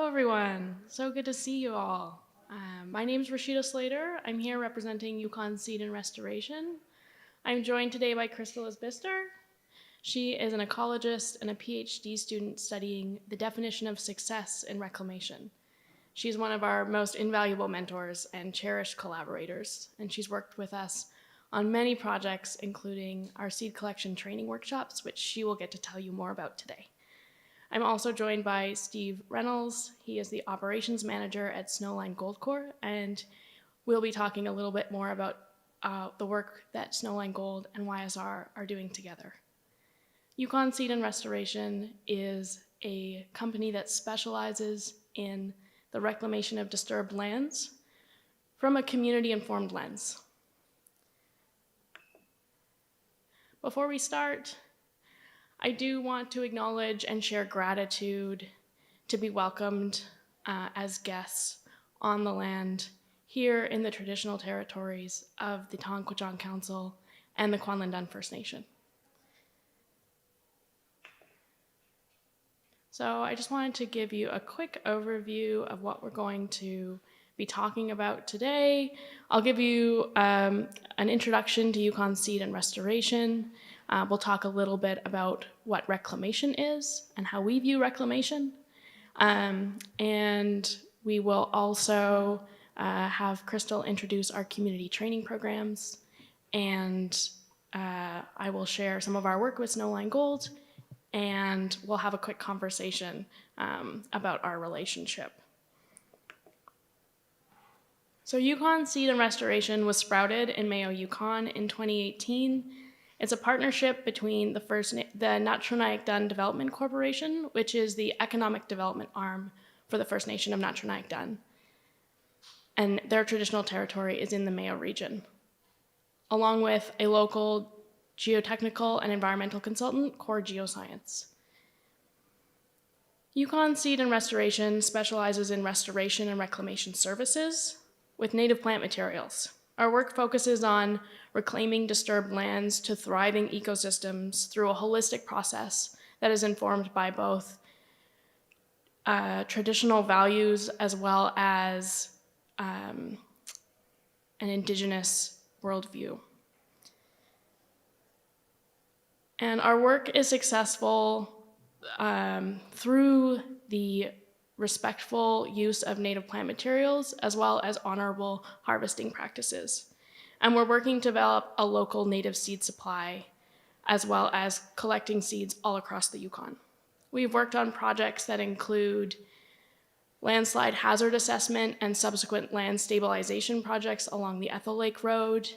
everyone. So good to see you all. My name is Rashida Slater. I'm here representing Yukon Seed and Restoration. I'm joined today by Crystal Isbister. She is an ecologist and a PhD student studying the definition of success in reclamation. She's one of our most invaluable mentors and cherished collaborators, and she's worked with us on many projects, including our seed collection training workshops, which she will get to tell you more about today. I'm also joined by Steve Reynolds. He is the operations manager at Snowline Gold Corps, and we'll be talking a little bit more about the work that Snowline Gold and YSR are doing together. Yukon Seed and Restoration is a company that specializes in the reclamation of disturbed lands from a community-informed lens. Before we start, I do want to acknowledge and share gratitude to be welcomed as guests on the land here in the traditional territories of the Tonquachon Council and the Kwanlin First Nation. So I just wanted to give you a quick overview of what we're going to be talking about today. I'll give you an introduction to Yukon Seed and Restoration. We'll talk a little bit about what reclamation is and how we view reclamation. And we will also have Crystal introduce our community training programs. And I will share some of our work with Snowline Gold, and we'll have a quick conversation about our relationship. So Yukon Seed and Restoration was sprouted in Mayo, Yukon in 2018. It's a partnership between the Natchinayak Development Corporation, which is the economic development arm for the First Nation of Natchinayak, and their traditional territory is in the Mayo region, along with a local geotechnical and environmental consultant, Core Geoscience. Yukon Seed and Restoration specializes in restoration and reclamation services with native plant materials. Our work focuses on reclaiming disturbed lands to thriving ecosystems through a holistic process that is informed by both traditional values as well as an Indigenous worldview. And our work is successful through the respectful use of native plant materials, as well as honorable harvesting practices. And we're working to develop a local native seed supply, as well as collecting seeds all across the Yukon. We've worked on projects that include landslide hazard assessment and subsequent land stabilization projects along the Ethel Lake Road.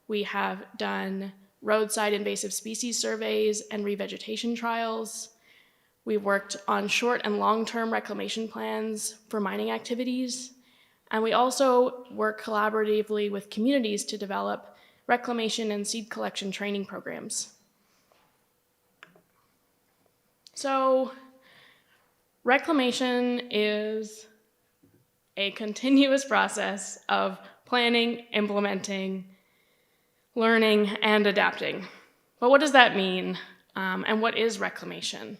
We have done roadside invasive species surveys and revegetation trials. We've worked on short and long-term reclamation plans for mining activities. And we also work collaboratively with communities to develop reclamation and seed collection training programs. So, reclamation is a continuous process of planning, implementing, learning, and adapting. But what does that mean? And what is reclamation?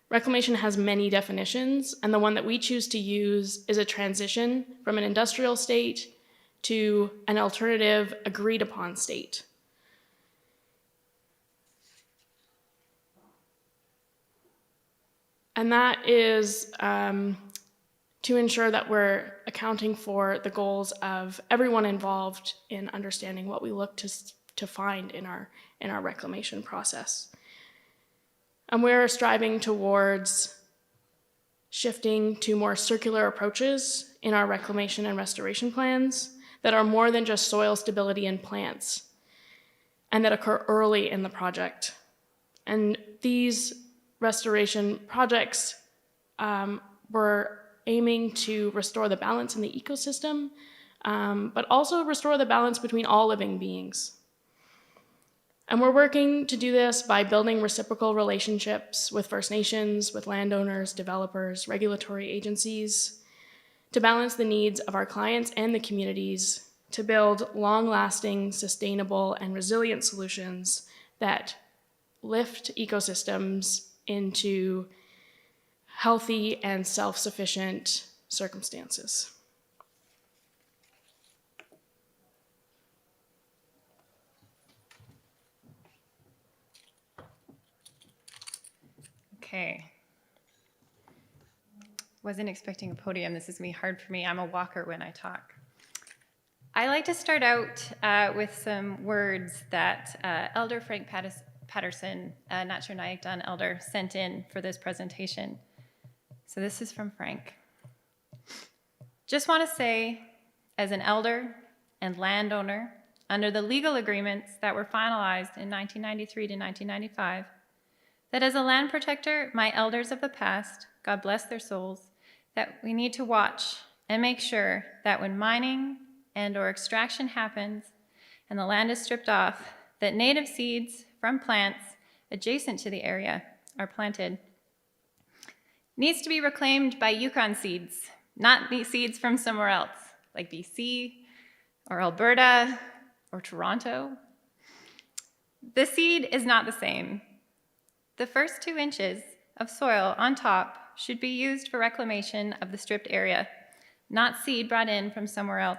Reclamation has many definitions, and the one that we choose to use is a transition from an industrial state to an alternative agreed upon state. And that is to ensure that we're accounting for the goals of everyone involved in understanding what we look to find in our reclamation process. And we're striving towards shifting to more circular approaches in our reclamation and restoration plans that are more than just soil stability in plants and that occur early in the project. And these restoration projects were aiming to restore the balance in the ecosystem, but also restore the balance between all living beings. And we're working to do this by building reciprocal relationships with First Nations, with landowners, developers, regulatory agencies, to balance the needs of our clients and the communities to build long-lasting, sustainable, and resilient solutions that lift ecosystems into healthy and self-sufficient circumstances. Okay. Wasn't expecting a podium. This is going to be hard for me. I'm a walker when I talk. I like to start out with some words that Elder Frank Patterson, Natcher-Nyack-Dun elder, sent in for this presentation. So this is from Frank. Just want to say, as an elder and landowner, under the legal agreements that were finalized in 1993 to 1995, that as a land protector, my elders of the past, God bless their souls, that we need to watch and make sure that when mining and or extraction happens and the land is stripped off, that native seeds from plants adjacent to the area are planted. Needs to be reclaimed by Yukon seeds, not the seeds from somewhere else, like BC or Alberta or Toronto. The seed is not the same. The first 2 inches of soil on top should be used for reclamation of the stripped area, not seed brought in from somewhere else.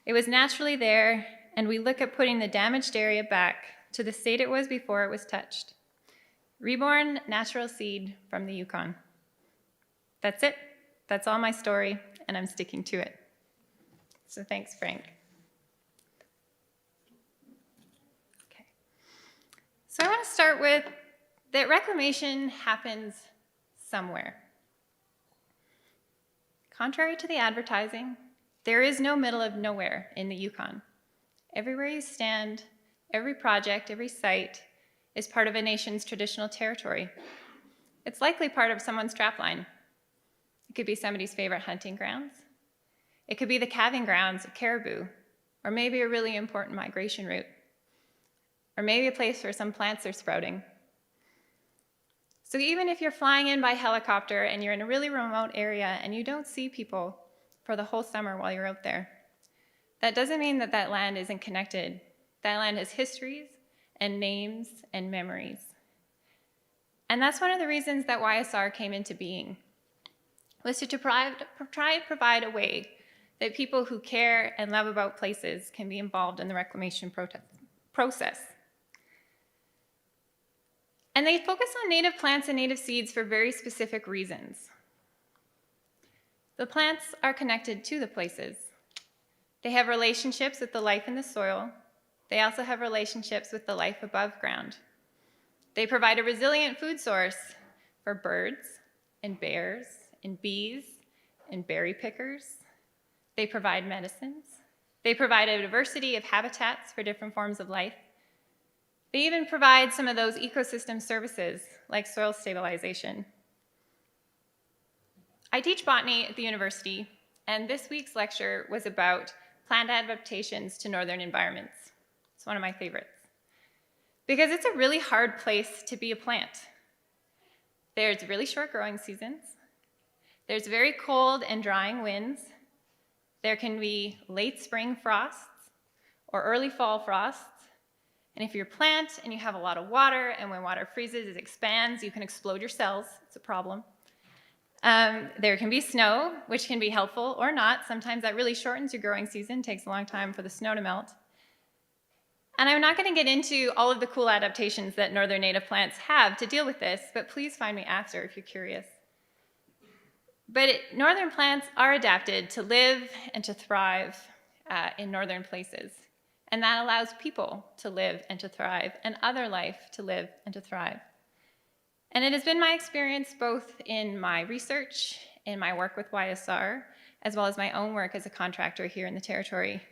It was naturally there, and we look at putting the damaged area back to the state it was before it was touched. Reborn natural seed from the Yukon. That's it. That's all my story, and I'm sticking to it. So thanks, Frank. Okay. So I want to start with that reclamation happens somewhere. Contrary to the advertising, there is no middle of nowhere in the Yukon. Everywhere you stand, every project, every site is part of a nation's traditional territory. It's likely part of someone's trapline. It could be somebody's favorite hunting grounds. It could be the calving grounds of caribou, or maybe a really important migration route, or maybe a place where some plants are sprouting. So even if you're flying in by helicopter and you're in a really remote area and you don't see people for the whole summer while you're out there, that doesn't mean that that land isn't connected. That land has histories and names and memories. And that's one of the reasons that YSR came into being, was to try and provide a way that people who care and love about places can be involved in the reclamation process. And they focus on native plants and native seeds for very specific reasons. The plants are connected to the places. They have relationships with the life in the soil. They also have relationships with the life above ground. They provide a resilient food source for birds and bears and bees and berry pickers. They provide medicines. They provide a diversity of habitats for different forms of life. They even provide some of those ecosystem services like soil stabilization. I teach botany at the university, and this week's lecture was about plant adaptations to northern environments. It's one of my favorites, because it's a really hard place to be a plant. There's really short growing seasons. There's very cold and drying winds. There can be late spring frosts or early fall frosts. And if you're a plant and you have a lot of water, and when water freezes, it expands, you can explode your cells. It's a problem. There can be snow, which can be helpful or not. Sometimes that really shortens your growing season. It takes a long time for the snow to melt. And I'm not going to get into all of the cool adaptations that northern native plants have to deal with this, but please find me after if you're curious. But northern plants are adapted to live and to thrive in northern places. And that allows people to live and to thrive, and other life to live and to thrive. And it has been my experience both in my research, in my work with YSR, as well as my own work as a contractor here in the territory,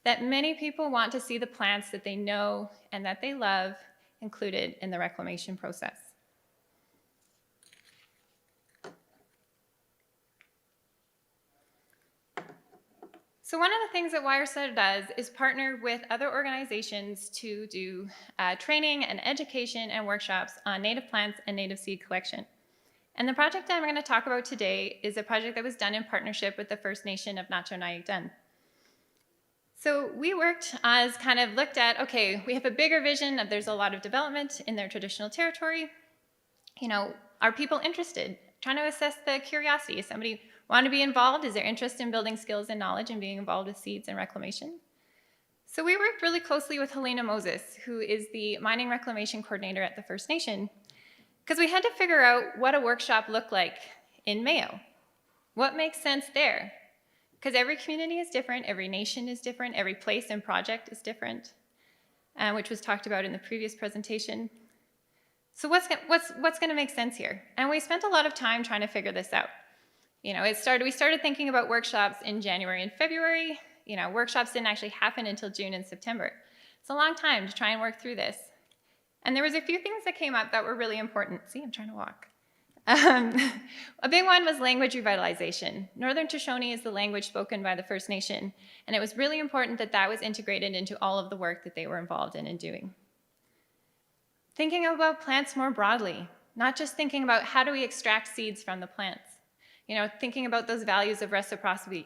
that many people want to see the plants that they know and that they love included in the reclamation process. So one of the things that YSR does is partner with other organizations to do training and education and workshops on native plants and native seed collection. And the project I'm going to talk about today is a project that was done in partnership with the First Nation of Natcher-Nyack-Dun. So we worked as kind of looked at, okay, we have a bigger vision of there's a lot of development in their traditional territory. You know, are people interested? trying to assess the curiosity. Is somebody want to be involved? Is there interest in building skills and knowledge and being involved with seeds and reclamation? So we worked really closely with Helena Moses, who is the mining reclamation coordinator at the First Nation, because we had to figure out what a workshop looked like in Mayo. What makes sense there? Because every community is different, every nation is different, every place and project is different, which was talked about in the previous presentation. So what's going to make sense here? And we spent a lot of time trying to figure this out. You know, we started thinking about workshops in January and February. You know, workshops didn't actually happen until June and September. It's a long time to try and work through this. And there was a few things that came up that were really important. See, I'm trying to walk. A big one was language revitalization. Northern Shoshone is the language spoken by the First Nation, and it was really important that that was integrated into all of the work that they were involved in and doing. Thinking about plants more broadly, not just thinking about how do we extract seeds from the plants. You know, thinking about those values of reciprocity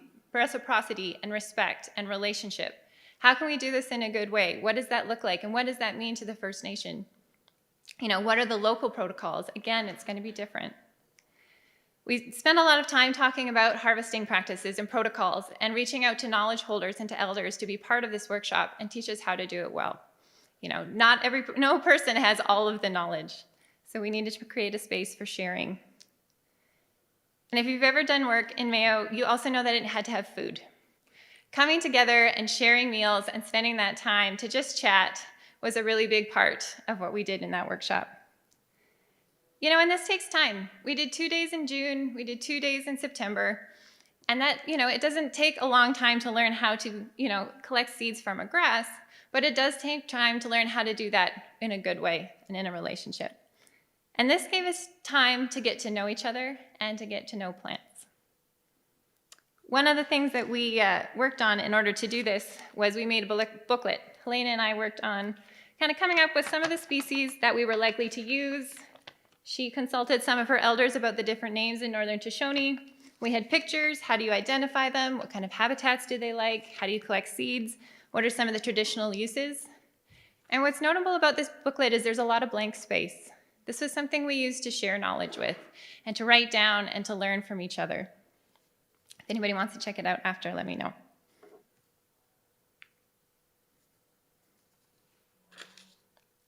and respect and relationship. How can we do this in a good way? What does that look like? And what does that mean to the First Nation? You know, what are the local protocols? Again, it's going to be different. We spent a lot of time talking about harvesting practices and protocols and reaching out to knowledge holders and to elders to be part of this workshop and teach us how to do it well. You know, no person has all of the knowledge, so we needed to create a space for sharing. And if you've ever done work in Mayo, you also know that it had to have food. Coming together and sharing meals and spending that time to just chat was a really big part of what we did in that workshop. You know, and this takes time. We did 2 days in June, we did 2 days in September, and that, you know, it doesn't take a long time to learn how to, you know, collect seeds from a grass, but it does take time to learn how to do that in a good way and in a relationship. And this gave us time to get to know each other and to get to know plants. One of the things that we worked on in order to do this was we made a booklet. Helena and I worked on kind of coming up with some of the species that we were likely to use. She consulted some of her elders about the different names in Northern Shoshone. We had pictures. How do you identify them? What kind of habitats do they like? How do you collect seeds? What are some of the traditional uses? And what's notable about this booklet is there's a lot of blank space. This was something we used to share knowledge with and to write down and to learn from each other. If anybody wants to check it out after, let me know.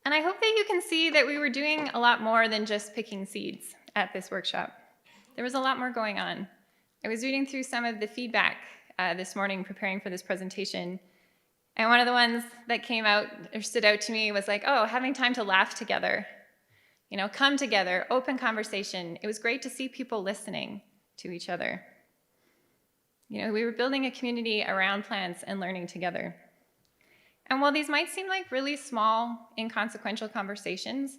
And I hope that you can see that we were doing a lot more than just picking seeds at this workshop. There was a lot more going on. I was reading through some of the feedback this morning preparing for this presentation, and one of the ones that came out or stood out to me was like, oh, having time to laugh together, you know, come together, open conversation. It was great to see people listening to each other. You know, we were building a community around plants and learning together. And while these might seem like really small, inconsequential conversations,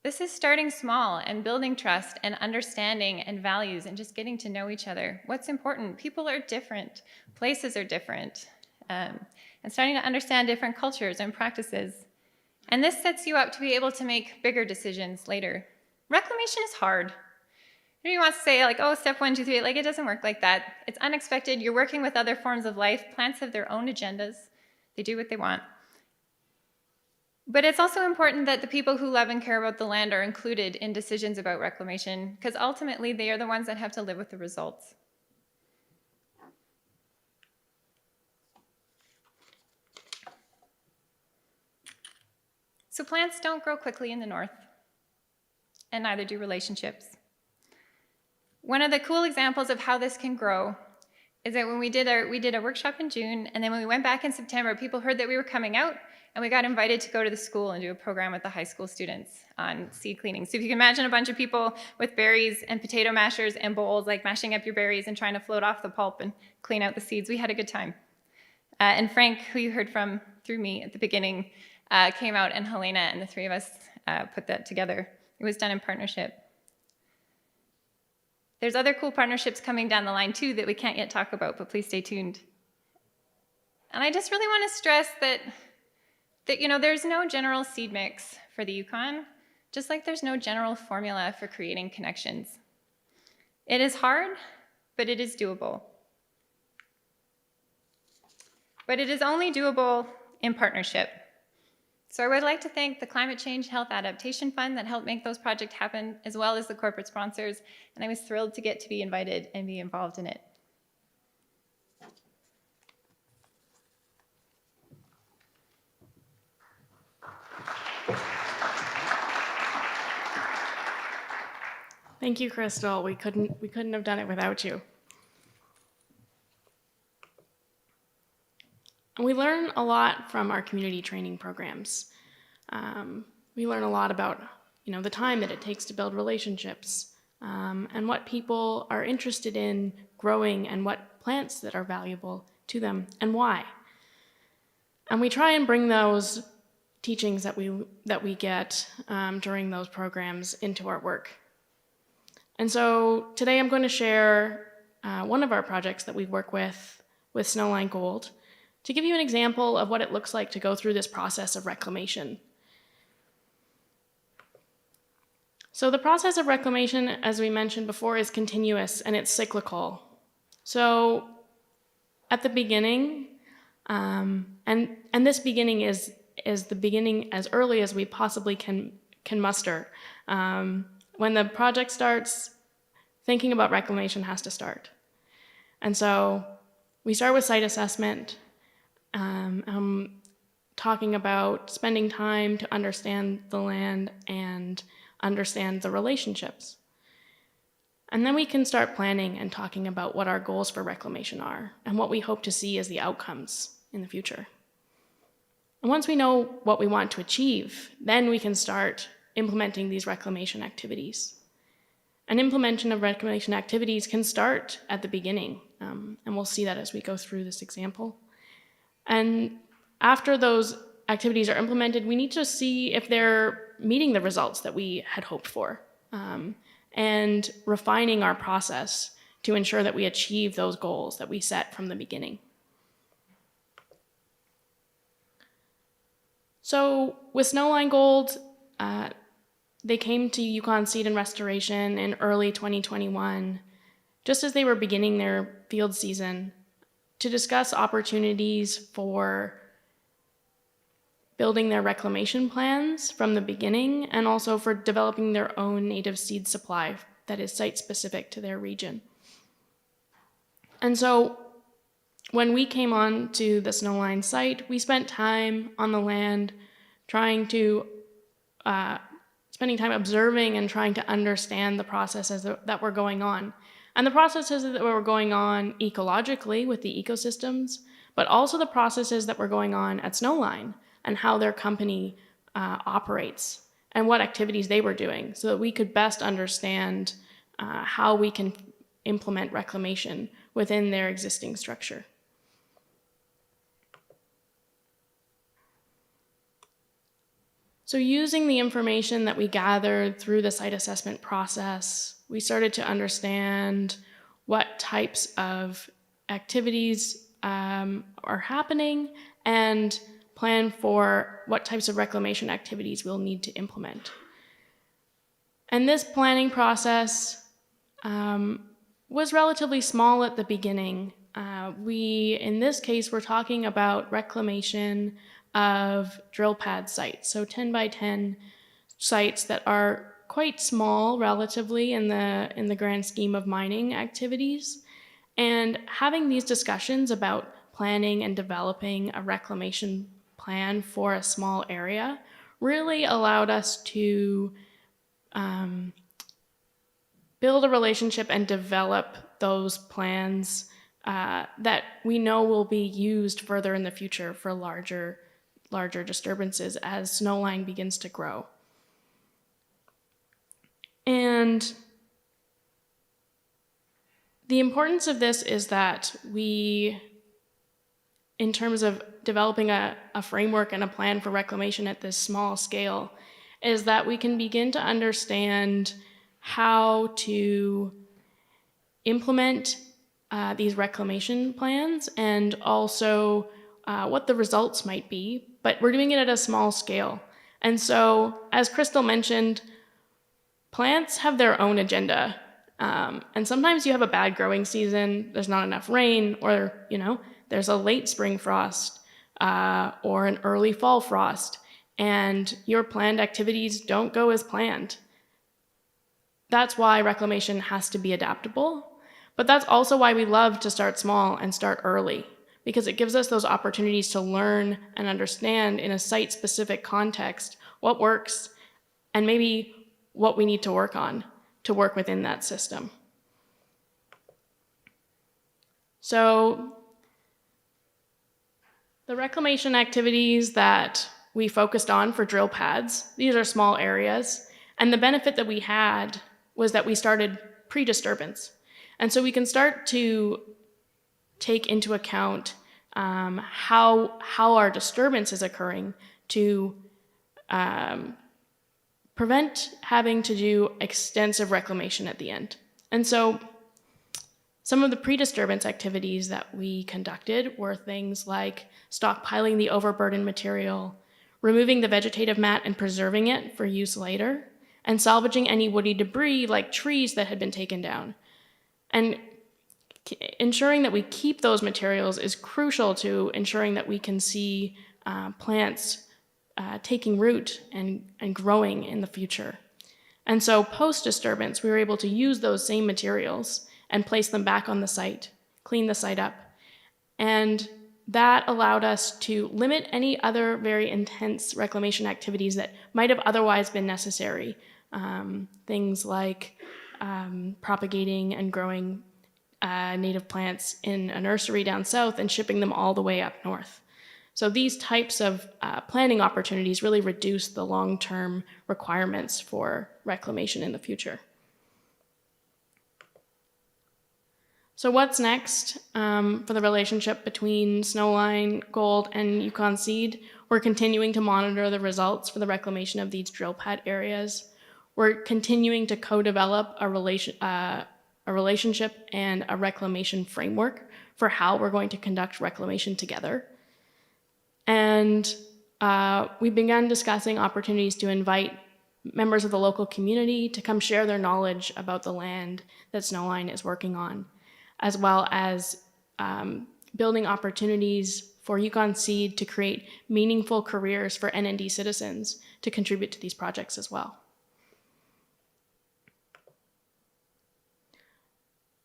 this is starting small and building trust and understanding and values and just getting to know each other. What's important? People are different. Places are different. And starting to understand different cultures and practices. And this sets you up to be able to make bigger decisions later. Reclamation is hard. Nobody wants to say, like, oh, step 1, 2, 3. Like, it doesn't work like that. It's unexpected. You're working with other forms of life. Plants have their own agendas. They do what they want. But it's also important that the people who love and care about the land are included in decisions about reclamation, because ultimately they are the ones that have to live with the results. So plants don't grow quickly in the north, and neither do relationships. One of the cool examples of how this can grow is that when we did a workshop in June, and then when we went back in September, people heard that we were coming out, and we got invited to go to the school and do a program with the high school students on seed cleaning. So if you can imagine a bunch of people with berries and potato mashers and bowls, like mashing up your berries and trying to float off the pulp and clean out the seeds, we had a good time. And Frank, who you heard from through me at the beginning, came out, and Helena and the three of us put that together. It was done in partnership. There's other cool partnerships coming down the line too that we can't yet talk about, but please stay tuned. And I just really want to stress that you know, there's no general seed mix for the Yukon, just like there's no general formula for creating connections. It is hard, but it is doable. But it is only doable in partnership. So I would like to thank the Climate Change Health Adaptation Fund that helped make those projects happen, as well as the corporate sponsors, and I was thrilled to get to be invited and be involved in it. Thank you, Crystal. We couldn't have done it without you. And we learn a lot from our community training programs. We learn a lot about, the time that it takes to build relationships, and what people are interested in growing and what plants that are valuable to them and why. And we try and bring those teachings that we get during those programs into our work. And so today I'm going to share one of our projects that we work with Snowline Gold, to give you an example of what it looks like to go through this process of reclamation. So the process of reclamation, as we mentioned before, is continuous and it's cyclical. So at the beginning, and this beginning is the beginning as early as we possibly can muster. When the project starts, thinking about reclamation has to start. And so we start with site assessment, talking about spending time to understand the land and understand the relationships. And then we can start planning and talking about what our goals for reclamation are and what we hope to see as the outcomes in the future. And once we know what we want to achieve, then we can start implementing these reclamation activities. And implementation of reclamation activities can start at the beginning, and we'll see that as we go through this example. And after those activities are implemented, we need to see if they're meeting the results that we had hoped for, and refining our process to ensure that we achieve those goals that we set from the beginning. So with Snowline Gold, they came to Yukon Seed and Restoration in early 2021, just as they were beginning their field season, to discuss opportunities for building their reclamation plans from the beginning, and also for developing their own native seed supply that is site-specific to their region. And so when we came on to the Snowline site, we spent time on the land spending time observing and trying to understand the processes that were going on. And the processes that were going on ecologically with the ecosystems, but also the processes that were going on at Snowline and how their company operates and what activities they were doing, so that we could best understand how we can implement reclamation within their existing structure. So using the information that we gathered through the site assessment process, we started to understand what types of activities are happening and plan for what types of reclamation activities we'll need to implement. And this planning process was relatively small at the beginning. In this case, we're talking about reclamation of drill pad sites, so 10 by 10 sites that are quite small relatively in the grand scheme of mining activities. And having these discussions about planning and developing a reclamation plan for a small area really allowed us to build a relationship and develop those plans that we know will be used further in the future for larger disturbances as Snowline begins to grow. And the importance of this is that we, in terms of developing a framework and a plan for reclamation at this small scale, is that we can begin to understand how to implement these reclamation plans and also what the results might be, but we're doing it at a small scale. And so, as Crystal mentioned, plants have their own agenda. And sometimes you have a bad growing season, there's not enough rain, or there's a late spring frost or an early fall frost. and your planned activities don't go as planned. That's why reclamation has to be adaptable, but that's also why we love to start small and start early, because it gives us those opportunities to learn and understand in a site-specific context what works and maybe what we need to work on to work within that system. So the reclamation activities that we focused on for drill pads, these are small areas, and the benefit that we had was that we started pre-disturbance. And so we can start to take into account how our disturbance is occurring to prevent having to do extensive reclamation at the end. And so some of the pre-disturbance activities that we conducted were things like stockpiling the overburdened material, removing the vegetative mat and preserving it for use later, and salvaging any woody debris like trees that had been taken down. And ensuring that we keep those materials is crucial to ensuring that we can see plants taking root and growing in the future. And so post-disturbance, we were able to use those same materials and place them back on the site, clean the site up. And that allowed us to limit any other very intense reclamation activities that might have otherwise been necessary. Things like propagating and growing native plants in a nursery down south and shipping them all the way up north. So these types of planning opportunities really reduce the long-term requirements for reclamation in the future. So what's next for the relationship between Snowline Gold and Yukon Seed? We're continuing to monitor the results for the reclamation of these drill pad areas. We're continuing to co-develop a relationship and a reclamation framework for how we're going to conduct reclamation together. And we began discussing opportunities to invite members of the local community to come share their knowledge about the land that Snowline is working on, as well as building opportunities for Yukon Seed to create meaningful careers for NND citizens to contribute to these projects as well.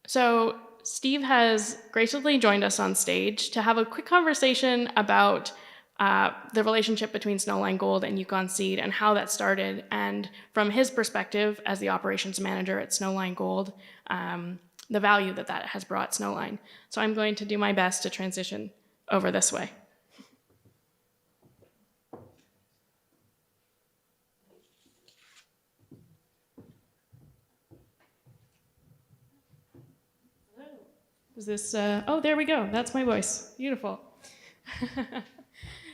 So Steve has graciously joined us on stage to have a quick conversation about the relationship between Snowline Gold and Yukon Seed and how that started, and from his perspective as the operations manager at Snowline Gold, the value that that has brought Snowline. So I'm going to do my best to transition over this way. Is this, oh, there we go. That's my voice. Beautiful.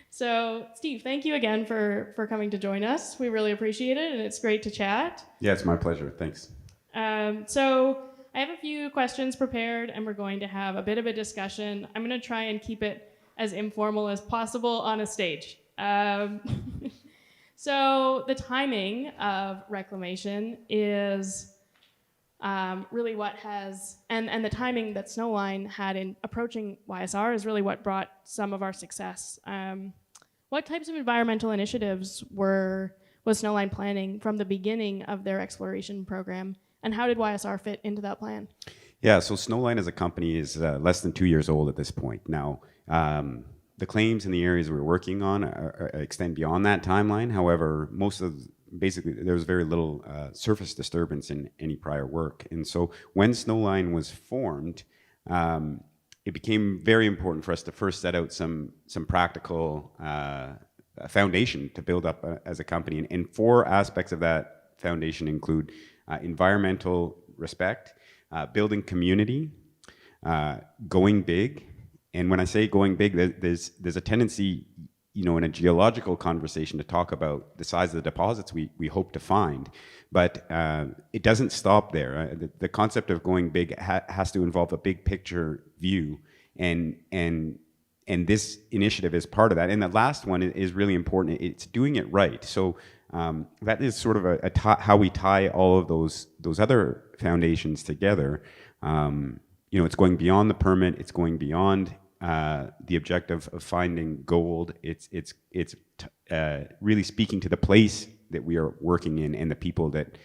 So, Steve, thank you again for coming to join us. We really appreciate it, and it's great to chat. Yeah, it's my pleasure. Thanks. So I have a few questions prepared, and we're going to have a bit of a discussion. I'm going to try and keep it as informal as possible on a stage. So the timing of reclamation is really what has, and the timing that Snowline had in approaching YSR is really what brought some of our success. What types of environmental initiatives was Snowline planning from the beginning of their exploration program, and how did YSR fit into that plan? Yeah, so Snowline as a company is less than 2 years old at this point. Now, the claims in the areas we're working on extend beyond that timeline. However, basically, there was very little surface disturbance in any prior work. And so when Snowline was formed, it became very important for us to first set out some practical foundation to build up as a company. And 4 aspects of that foundation include environmental respect, building community, going big. And when I say going big, there's a tendency, in a geological conversation to talk about the size of the deposits we hope to find, but it doesn't stop there. The concept of going big has to involve a big picture view, and this initiative is part of that. And the last one is really important. It's doing it right. So that is sort of how we tie all of those other foundations together. It's going beyond the permit. It's going beyond the objective of finding gold. It's really speaking to the place that we are working in and the people that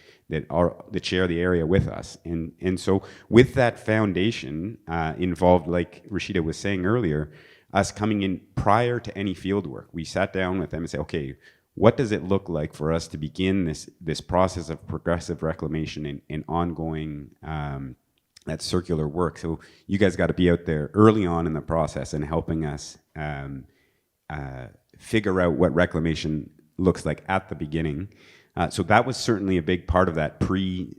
share the area with us. And so with that foundation involved, like Rashida was saying earlier, us coming in prior to any field work. We sat down with them and said, okay, what does it look like for us to begin this process of progressive reclamation and ongoing that circular work? So you guys got to be out there early on in the process and helping us figure out what reclamation looks like at the beginning. So that was certainly a big part of that planning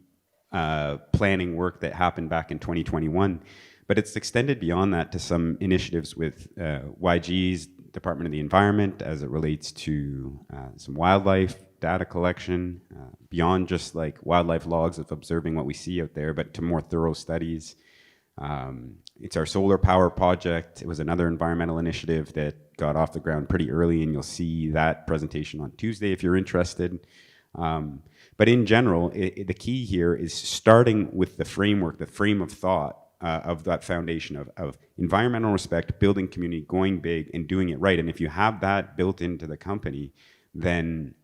work that happened back in 2021. But it's extended beyond that to some initiatives with YG's Department of the Environment as it relates to some wildlife data collection, beyond just like wildlife logs of observing what we see out there, but to more thorough studies. It's our solar power project. It was another environmental initiative that got off the ground pretty early, and you'll see that presentation on Tuesday if you're interested. But in general, the key here is starting with the framework, the frame of thought of that foundation of environmental respect, building community, going big, and doing it right. And if you have that built into the company, then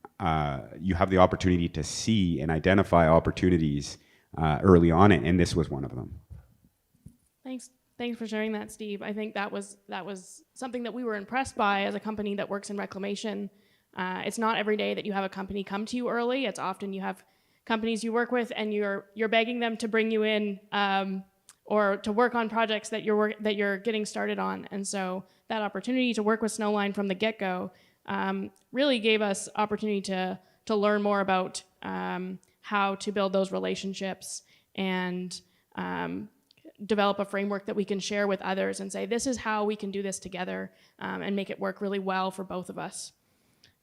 you have the opportunity to see and identify opportunities early on, and this was one of them. Thanks for sharing that, Steve. I think that was something that we were impressed by as a company that works in reclamation. It's not every day that you have a company come to you early. It's often you have companies you work with and you're begging them to bring you in or to work on projects that you're getting started on. And so that opportunity to work with Snowline from the get-go really gave us opportunity to learn more about how to build those relationships and develop a framework that we can share with others and say, this is how we can do this together and make it work really well for both of us.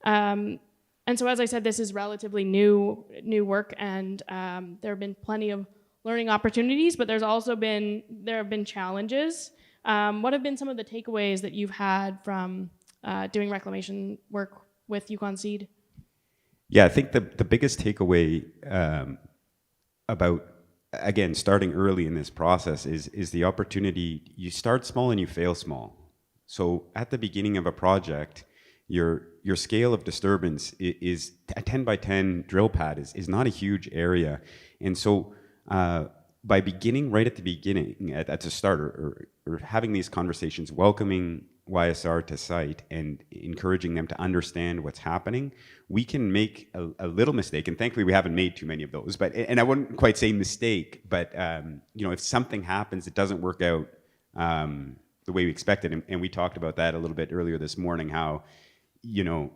And so, as I said, this is relatively new work, and there have been plenty of learning opportunities, but there have been challenges. What have been some of the takeaways that you've had from doing reclamation work with Yukon Seed? Yeah, I think the biggest takeaway about, again, starting early in this process is the opportunity. You start small and you fail small. So at the beginning of a project, your scale of disturbance is a 10 by 10 drill pad is not a huge area. And so by beginning right at the beginning, at the start, or having these conversations, welcoming YSR to site and encouraging them to understand what's happening, we can make a little mistake, and thankfully we haven't made too many of those, and I wouldn't quite say mistake, but if something happens, it doesn't work out the way we expected, and we talked about that a little bit earlier this morning, how the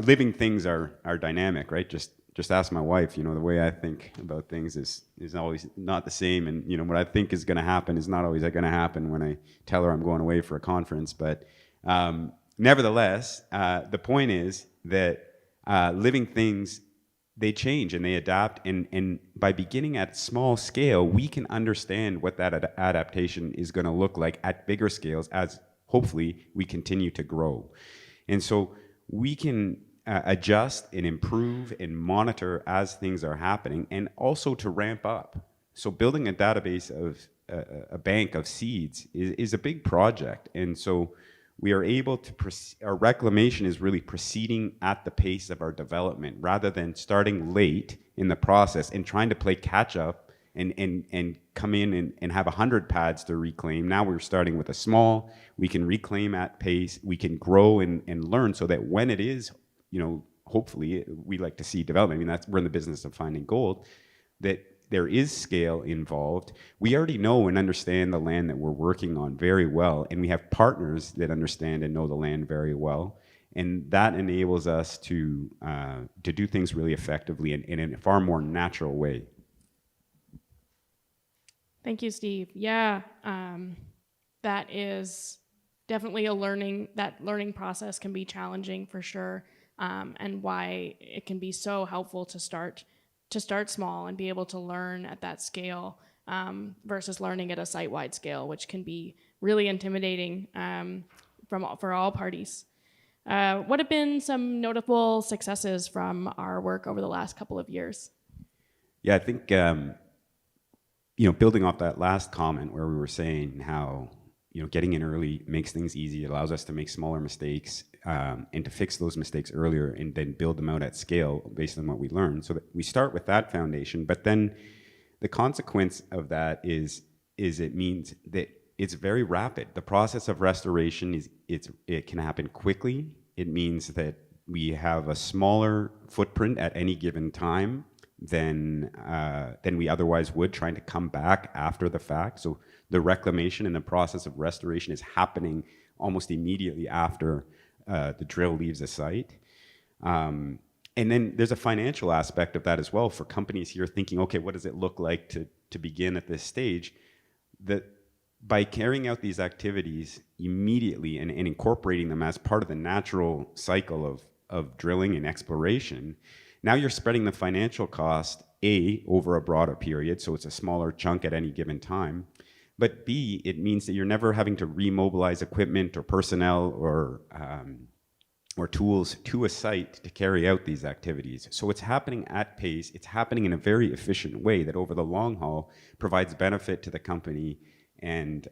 living things are dynamic, right? Just ask my wife. The way I think about things is always not the same, and what I think is going to happen is not always going to happen when I tell her I'm going away for a conference. But nevertheless, the point is that living things, they change and they adapt, and by beginning at small scale, we can understand what that adaptation is going to look like at bigger scales as hopefully we continue to grow. And so we can adjust and improve and monitor as things are happening, and also to ramp up. So building a database of a bank of seeds is a big project. And so we are able to, our reclamation is really proceeding at the pace of our development rather than starting late in the process and trying to play catch up and come in and have 100 pads to reclaim. Now we're starting with a small, we can reclaim at pace, we can grow and learn so that when it is, hopefully we like to see development. I mean, we're in the business of finding gold, that there is scale involved. We already know and understand the land that we're working on very well, and we have partners that understand and know the land very well. And that enables us to do things really effectively and in a far more natural way. Thank you, Steve. Yeah, that is definitely that learning process can be challenging for sure, and why it can be so helpful to start small and be able to learn at that scale versus learning at a site-wide scale, which can be really intimidating for all parties. What have been some notable successes from our work over the last couple of years? Yeah, I think building off that last comment where we were saying how getting in early makes things easy. It allows us to make smaller mistakes and to fix those mistakes earlier and then build them out at scale based on what we learn. So that we start with that foundation, but then the consequence of that is it means that it's very rapid. The process of restoration it can happen quickly. It means that we have a smaller footprint at any given time than we otherwise would trying to come back after the fact. So the reclamation and the process of restoration is happening almost immediately after the drill leaves a site. And then there's a financial aspect of that as well for companies here thinking, okay, what does it look like to begin at this stage? That by carrying out these activities immediately and incorporating them as part of the natural cycle of drilling and exploration, now you're spreading the financial cost, A, over a broader period, so it's a smaller chunk at any given time, but B, it means that you're never having to remobilize equipment or personnel or tools to a site to carry out these activities. So it's happening at pace, it's happening in a very efficient way that over the long haul provides benefit to the company, and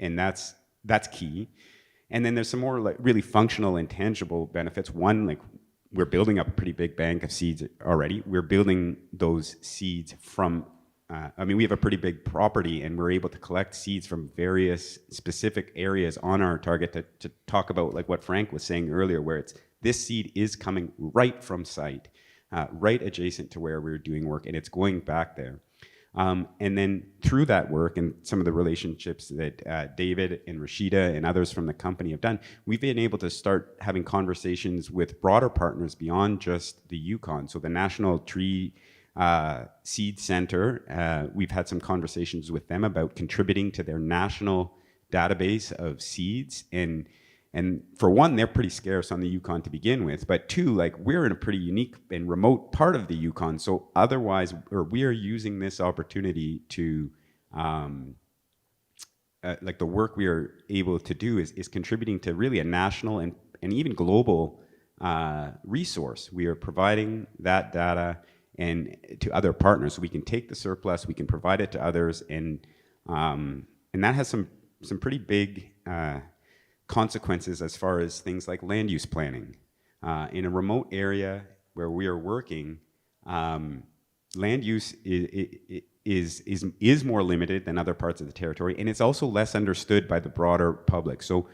that's key. And then there's some more like really functional and tangible benefits. One, like we're building up a pretty big bank of seeds already. We're building those seeds from, we have a pretty big property and we're able to collect seeds from various specific areas on our target to talk about like what Frank was saying earlier, where this seed is coming right from site, right adjacent to where we're doing work, and it's going back there. And then through that work and some of the relationships that David and Rashida and others from the company have done, we've been able to start having conversations with broader partners beyond just the Yukon. So the National Tree Seed Center, we've had some conversations with them about contributing to their national database of seeds. And for one, they're pretty scarce on the Yukon to begin with, but two, like we're in a pretty unique and remote part of the Yukon. So otherwise, or we are using this opportunity to, like the work we are able to do is contributing to really a national and even global resource. We are providing that data and to other partners. So we can take the surplus, we can provide it to others, and that has some pretty big consequences as far as things like land use planning. In a remote area where we are working, land use is more limited than other parts of the territory, and it's also less understood by the broader public. So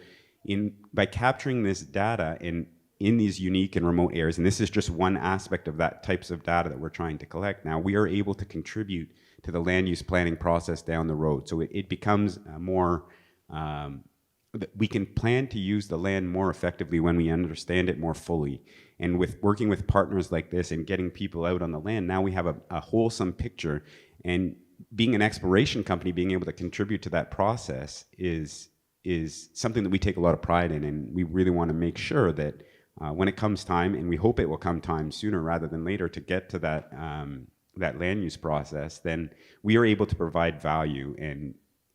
by capturing this data in these unique and remote areas, and this is just one aspect of that types of data that we're trying to collect now, we are able to contribute to the land use planning process down the road. So it becomes more we can plan to use the land more effectively when we understand it more fully. And with working with partners like this and getting people out on the land, now we have a wholesome picture. And being an exploration company, being able to contribute to that process is something that we take a lot of pride in. And we really want to make sure that when it comes time, and we hope it will come time sooner rather than later to get to that land use process, then we are able to provide value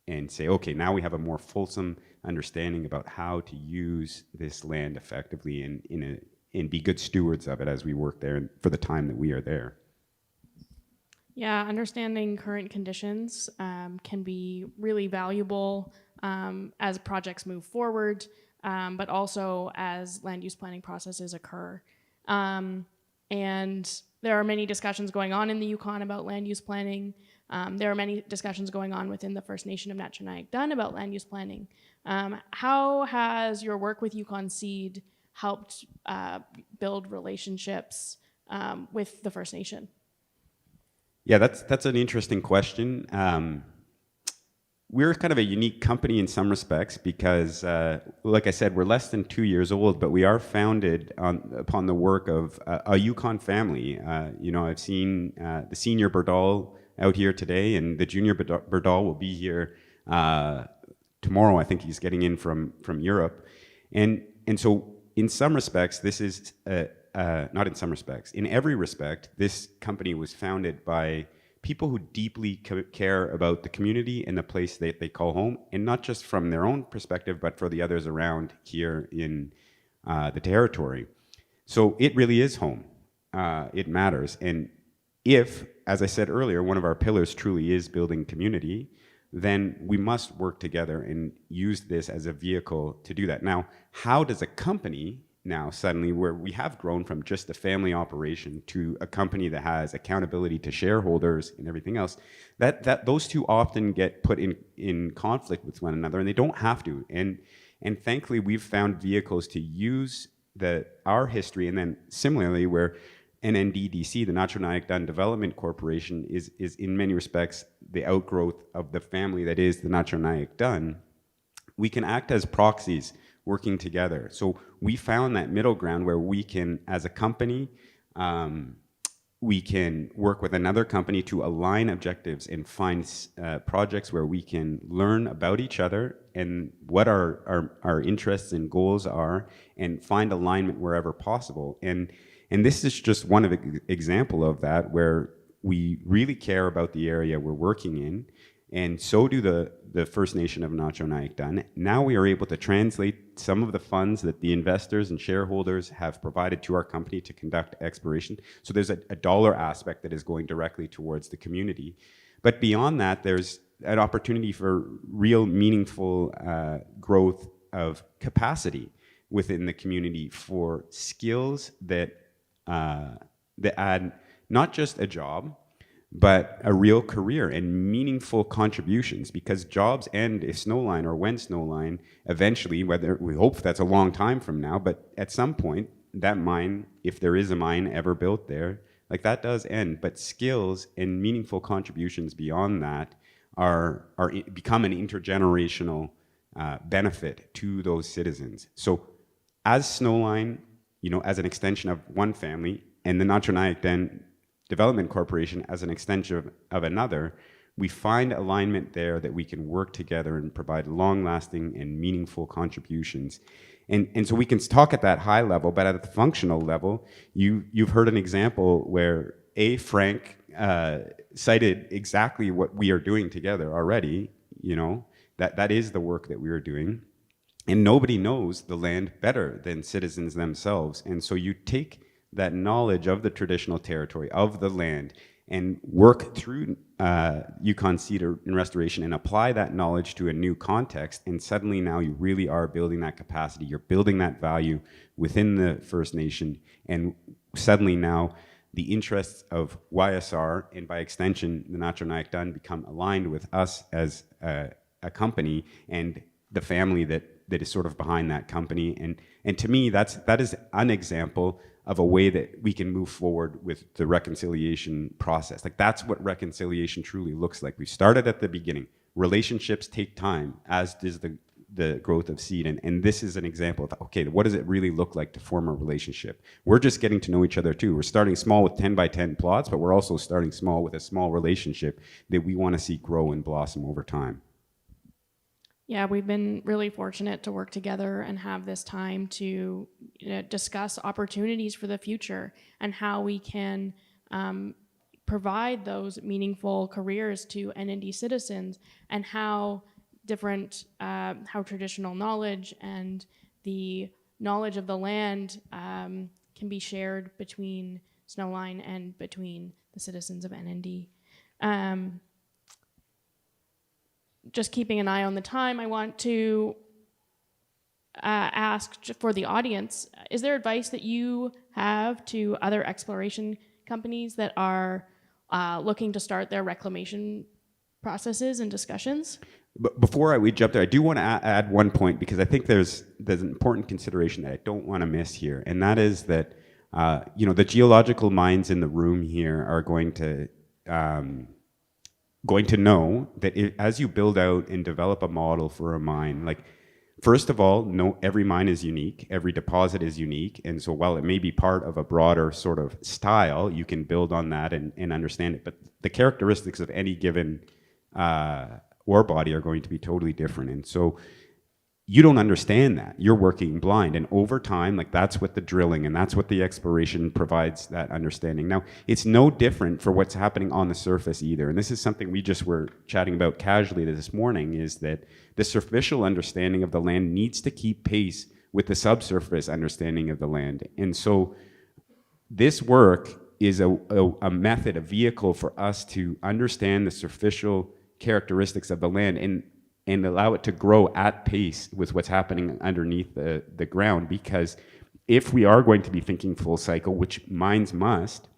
and say, okay, now we have a more fulsome understanding about how to use this land effectively and be good stewards of it as we work there and for the time that we are there. Yeah, understanding current conditions can be really valuable as projects move forward, but also as land use planning processes occur. And there are many discussions going on in the Yukon about land use planning. There are many discussions going on within the First Nation of Natchez about land use planning. How has your work with Yukon Seed helped build relationships with the First Nation? Yeah, that's an interesting question. We're kind of a unique company in some respects because, like I said, we're less than 2 years old, but we are founded upon the work of a Yukon family. I've seen the senior Berdal out here today, and the junior Berdal will be here tomorrow. I think he's getting in from Europe, and so in some respects, this is not in some respects. In every respect, this company was founded by people who deeply care about the community and the place that they call home, and not just from their own perspective, but for the others around here in the territory. So it really is home. It matters. And if, as I said earlier, one of our pillars truly is building community, then we must work together and use this as a vehicle to do that. Now, how does a company now suddenly, where we have grown from just a family operation to a company that has accountability to shareholders and everything else, that those two often get put in conflict with one another, and they don't have to. And thankfully, we've found vehicles to use our history, and then similarly, where NNDDC, the Nacho Dun Development Corporation, is in many respects the outgrowth of the family that is the Nacho Dun. We can act as proxies working together. So we found that middle ground where we can, as a company, we can work with another company to align objectives and find projects where we can learn about each other and what our interests and goals are, and find alignment wherever possible. And this is just one example of that, where we really care about the area we're working in, and so do the First Nation of Nacho Dun. Now we are able to translate some of the funds that the investors and shareholders have provided to our company to conduct exploration. So there's a dollar aspect that is going directly towards the community. But beyond that, there's an opportunity for real meaningful growth of capacity within the community for skills that add not just a job, but a real career and meaningful contributions, because jobs end if Snowline, or when Snowline eventually, whether we hope that's a long time from now, but at some point that mine, if there is a mine ever built there, like that does end. But skills and meaningful contributions beyond that are become an intergenerational benefit to those citizens. So as Snowline, as an extension of one family, and the Nacho Dun Development Corporation as an extension of another, we find alignment there that we can work together and provide long-lasting and meaningful contributions. And so we can talk at that high level, but at the functional level, you've heard an example where Frank cited exactly what we are doing together already. That is the work that we are doing. And nobody knows the land better than citizens themselves. And so you take that knowledge of the traditional territory, of the land, and work through Yukon Cedar and Restoration and apply that knowledge to a new context, and suddenly now you really are building that capacity, you're building that value within the First Nation, and suddenly now the interests of YSR, and by extension the Nacho Dun, become aligned with us as a company and the family that is sort of behind that company. And to me, that is an example of a way that we can move forward with the reconciliation process. Like, that's what reconciliation truly looks like. We started at the beginning. Relationships take time, as does the growth of seed. And this is an example of, okay, what does it really look like to form a relationship? We're just getting to know each other too. We're starting small with 10 by 10 plots, but we're also starting small with a small relationship that we want to see grow and blossom over time. Yeah, we've been really fortunate to work together and have this time to discuss opportunities for the future and how we can provide those meaningful careers to NND citizens, and how how traditional knowledge and the knowledge of the land can be shared between Snowline and between the citizens of NND. Just keeping an eye on the time, I want to ask for the audience, is there advice that you have to other exploration companies that are looking to start their reclamation processes and discussions? But before we jump there, I do want to add one point, because I think there's an important consideration that I don't want to miss here, and that is that the geological minds in the room here are going to know that as you build out and develop a model for a mine, like, first of all, every mine is unique, every deposit is unique, and so while it may be part of a broader sort of style, you can build on that and understand it. But the characteristics of any given ore body are going to be totally different, and so you don't understand that. You're working blind, and over time, like, that's what the drilling and that's what the exploration provides, that understanding. Now, it's no different for what's happening on the surface either, and this is something we just were chatting about casually this morning, is that the superficial understanding of the land needs to keep pace with the subsurface understanding of the land. And so this work is a method, a vehicle for us to understand the superficial characteristics of the land and allow it to grow at pace with what's happening underneath the ground. Because if we are going to be thinking full cycle, which mines must,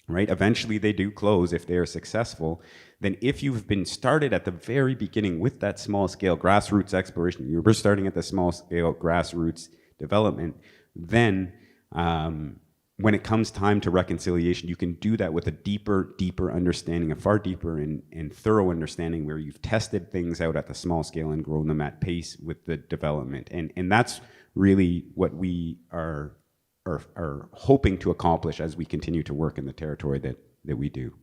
right? Eventually they do close if they are successful. Then if you've been started at the very beginning with that small scale grassroots exploration, you were starting at the small scale grassroots development, then when it comes time to reconciliation, you can do that with a deeper understanding, a far deeper and thorough understanding where you've tested things out at the small scale and grown them at pace with the development. And that's really what we are hoping to accomplish as we continue to work in the territory that we do.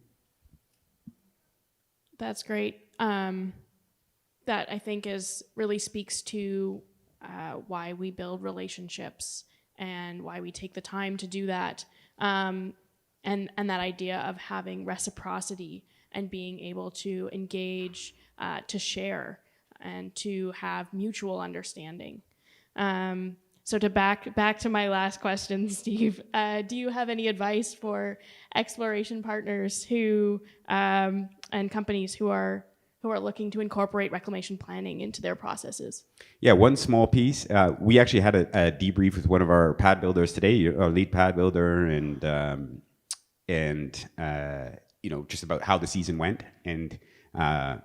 That's great. That I think really speaks to why we build relationships and why we take the time to do that. And that idea of having reciprocity and being able to engage, to share, and to have mutual understanding. So to back to my last question, Steve, do you have any advice for exploration partners who and companies who are looking to incorporate reclamation planning into their processes? Yeah, one small piece. We actually had a debrief with one of our pad builders today, our lead pad builder, and just about how the season went. And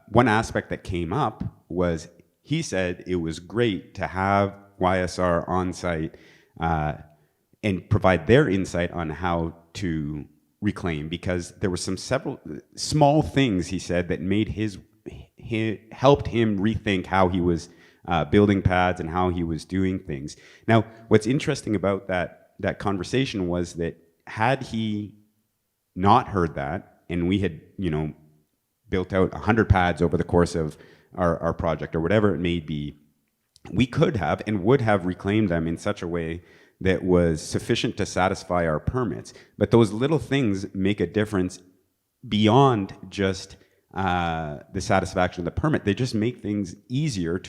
one aspect that came up was he said it was great to have YSR on site and provide their insight on how to reclaim, because there were several small things he said that made helped him rethink how he was building pads and how he was doing things. Now, what's interesting about that conversation was that had he not heard that, and we had built out 100 pads over the course of our project or whatever it may be, we could have and would have reclaimed them in such a way that was sufficient to satisfy our permits. But those little things make a difference beyond just the satisfaction of the permit. They just make things easier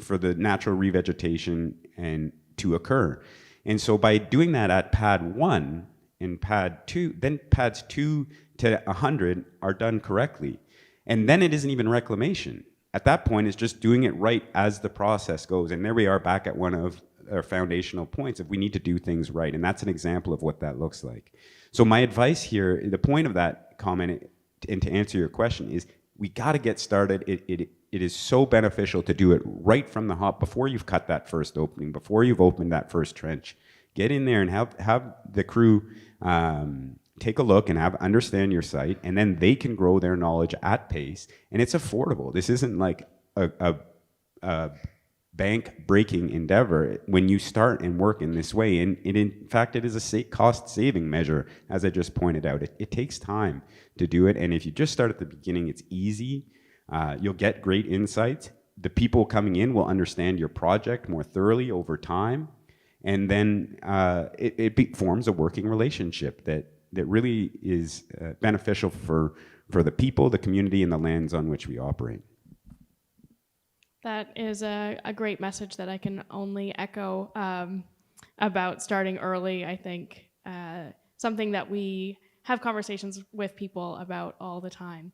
for the natural revegetation and to occur. And so by doing that at pad 1 and pad 2, then pads 2 to 100 are done correctly. And then it isn't even reclamation. At that point, it's just doing it right as the process goes. And there we are back at one of our foundational points of we need to do things right. And that's an example of what that looks like. So my advice here, the point of that comment, and to answer your question, is we got to get started. It is so beneficial to do it right from the hop, before you've cut that first opening, before you've opened that first trench. Get in there and have the crew take a look and understand your site, and then they can grow their knowledge at pace, and it's affordable. This isn't like a bank-breaking endeavor when you start and work in this way. And in fact, it is a cost-saving measure, as I just pointed out. It takes time to do it, and if you just start at the beginning, it's easy. You'll get great insights. The people coming in will understand your project more thoroughly over time, and then it forms a working relationship that really is beneficial for the people, the community, and the lands on which we operate. That is a great message that I can only echo about starting early. I think something that we have conversations with people about all the time.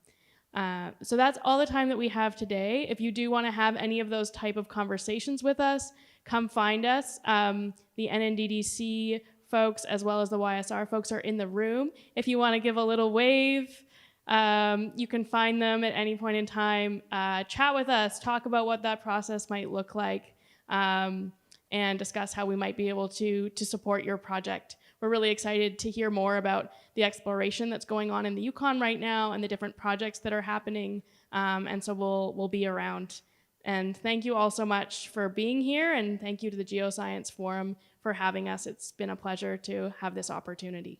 So that's all the time that we have today. If you do want to have any of those type of conversations with us, come find us. The NNDDC folks as well as the YSR folks are in the room. If you want to give a little wave, you can find them at any point in time. Chat with us, talk about what that process might look like, and discuss how we might be able to support your project. We're really excited to hear more about the exploration that's going on in the Yukon right now and the different projects that are happening, and so we'll be around. And thank you all so much for being here, and thank you to the Geoscience Forum for having us. It's been a pleasure to have this opportunity.